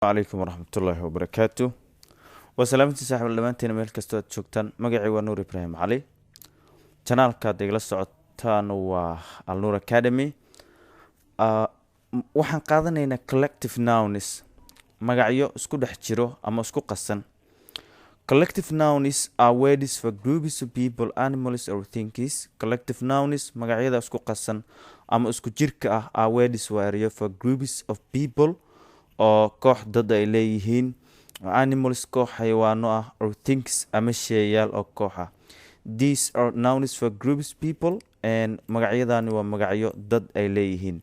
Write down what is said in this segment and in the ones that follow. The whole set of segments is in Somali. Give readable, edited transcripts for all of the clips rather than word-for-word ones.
عليكم ورحمة الله وبركاته وسلامتي صاحب اللمانتين ميل كستو تشوكتان مقعي ونور إبراهيم علي channel kaad igala socotaan waa Alnur Academy waxaan qaadanaynaa collective nouns magacyo isku dhex jiro ama isku qasan collective nouns are words for groups of people animals or things collective nouns magacyada isku qasan ama isku jirka ah are words for groups of people oo koox dad ay leeyihiin animals koox xayawaano ah or things ama shayyaal oo koox ah these are nouns for groups people and magacyadani waa magacyo dad ay leeyihiin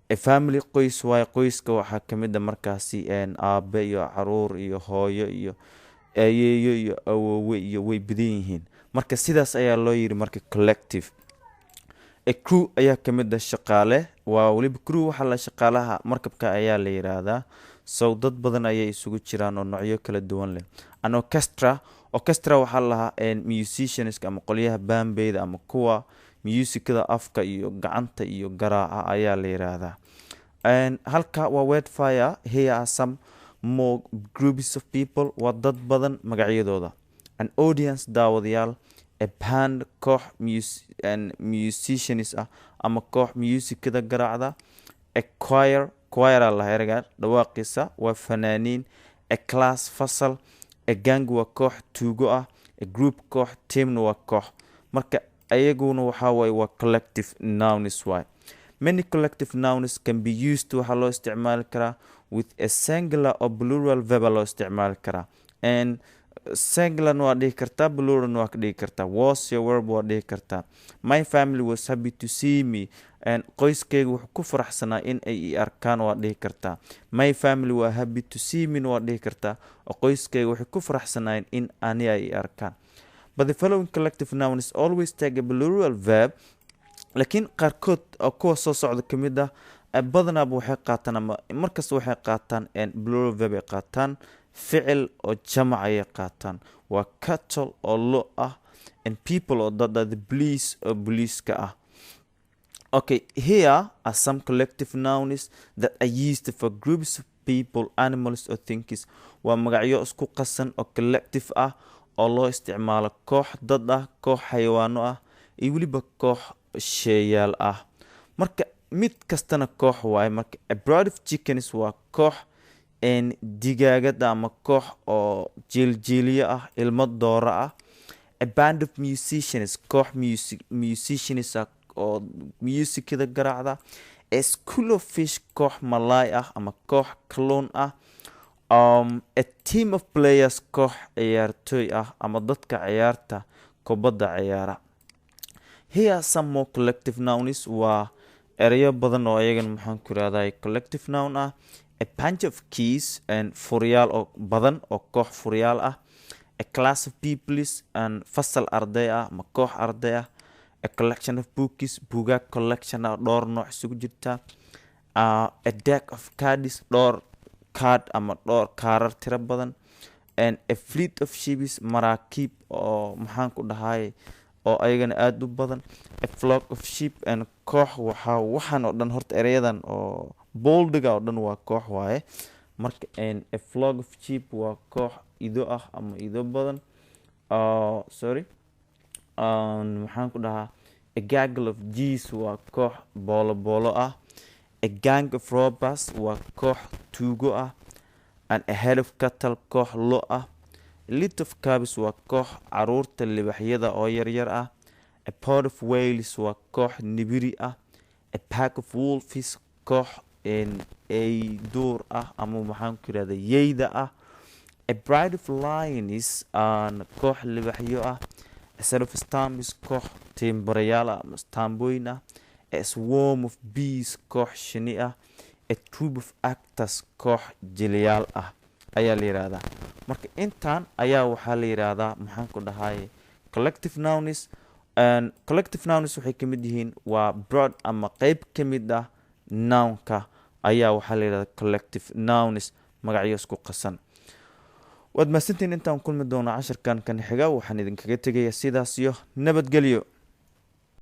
a family qoys waa qoyska waxa kamid ah markaasi aabe iyo caruur iyo hooyo iyo ayeeyo iyo awoowe iyo way badan yihiin marka sidaas ayaa loo yiri marka collective a crew ayaa kamid ah shaqaale waa waliba crew waxa la shaqaalaha markabka ayaa la yiraahdaa soo dad badan ayay isugu jiraan oo noocyo kala duwan leh an orchestra waxa la musicians ama qoliyaha band ama kuwa musicada afka iyo gacanta iyo garaaca ayaa la yiraahdaa halka waa word fire here are some more groups of people waa dad badan magacyadooda an audience daawadayaal a band koox musicians ama koox musicada garaacda a choir la heraga dhawaaqisa waa fanaaniin a class fasal a gang waa koox tuugo ah a group koox team waa koox marka ayaguna waxa way waa collective nouns way many collective nouns can be used waxa loo isticmaali karaa with a singular or plural verb loo isticmaali karaa and singular waa dhihi kartaa plural waa dhihi kartaa was your verb waa dhihi kartaa my family was happy to see me and qoyskaygu wuxuu ku faraxsanaa in ay arkaan waa dhihi kartaa my family were happy to see me waa dhihi kartaa oo qoyskaygu wuxuu ku faraxsanaa in ani ay arkaan but the following collective nouns always take a plural verb laakiin qaarkood oo kuwa soo socda kamid ah badanaa waxay qaataan ama markasta waxay qaataan plural verb ay qaataan ficil oo jamac ay qaataan waa cattle oo lo ah and people oo dad the police oo police-ka ah okay here are some collective nouns that are used for groups of people animals or things waa magacyo isku qasan oo collective ah oo loo isticmaalo koox dad ah koox xayawaano ah iyo waliba koox shayyaal ah marka mid kastana koox waay marka a brood of chickens waa koox digaagada ama koox oo jiiljiiliyo ah ilmo doora ah a band of musicians koox musicians oo musicada garaacda a school of fish koox malaay ah ama koox kalluun ah a team of players koox ciyaartooy ah ama dadka ciyaarta kubadda ciyaara here are some more collective nouns waa erayo badan oo ayagan maxaan ku raadayay collective noun ah a bunch of keys and furiyaal oo badan oo koox furiyaal ah a class of people and fasal arday ah ama koox arday ah a collection of books buugaag collection ah dhowr nooc isugu jirta a deck of cards dhowr card ama dhowr kaarar tiro badan and a fleet of ships maraakiib oo maxaan ku dhahay oo ayagana aad u badan a flock of sheep and koox waxaan oo dhan horta erayadan oo boldiga oo dhan waa koox waaye marka a flock of sheep waa koox ido ah ama ido badan maxaan ku dhahaa a gaggle of geese waa koox boolo ah a gang of robbers waa koox tuugo ah and a head of cattle koox lo ah a lit of calves waa koox caruurta libaxyada oo yaryar ah a pod of whales waa koox nibiri ah a pack of wolves koox ay duur ah ama maxaan ku yirahdaa yeyda ah a bride of lions koox libaxyo ah a set of stamps koox timbarayaal ah ama stambooyin ah a swarm of bees koox shini ah a troop of actors koox jiliyaal ah ayaa la yiraahdaa marka intaan ayaa waxaa la yiraahdaa maxaan ku dhahay collective nouns and collective nouns waxay kamid yihiin waa broad ama qayb kamid ah nounka ayaa waxaa la yiraahdaa collective nouns magacyo isku qasan waad mahadsantiin intaan kulmi doona casharkan kan xiga waxaan idinkaga tegayaa sidaas iyo nabadgelyo